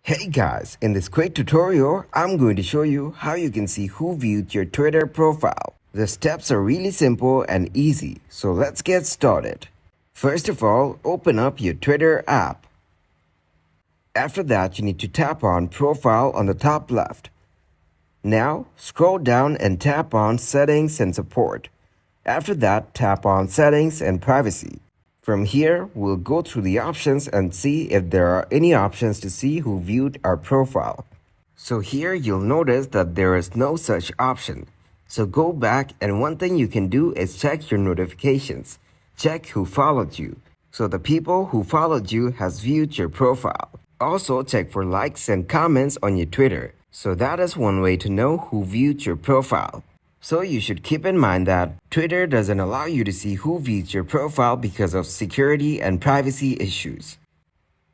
Hey guys, in this quick tutorial, I'm going to show you how you can see who viewed your Twitter profile. The steps are really simple and easy, so let's get started. First of all, open up your Twitter app. After that, you need to tap on Profile on the top left. Now, scroll down and tap on Settings and Support. After that, tap on Settings and Privacy. From here, we'll go through the options and see if there are any options to see who viewed our profile. So here you'll notice that there is no such option. So go back, and one thing you can do is check your notifications. Check who followed you. So the people who followed you has viewed your profile. Also check for likes and comments on your Twitter. So that is one way to know who viewed your profile. So you should keep in mind that Twitter doesn't allow you to see who viewed your profile because of security and privacy issues.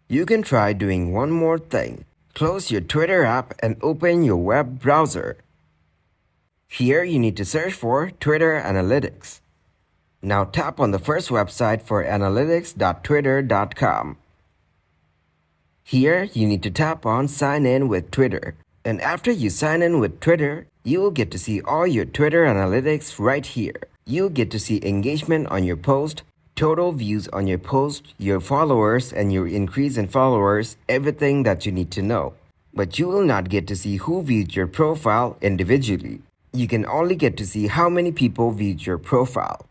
You can try doing one more thing. Close your Twitter app and open your web browser. Here you need to search for Twitter Analytics. Now tap on the first website for analytics.twitter.com. Here you need to tap on Sign in with Twitter. And after you sign in with Twitter, you will get to see all your Twitter analytics right here. You'll get to see engagement on your post, total views on your post, your followers and your increase in followers, everything that you need to know. But you will not get to see who viewed your profile individually. You can only get to see how many people viewed your profile.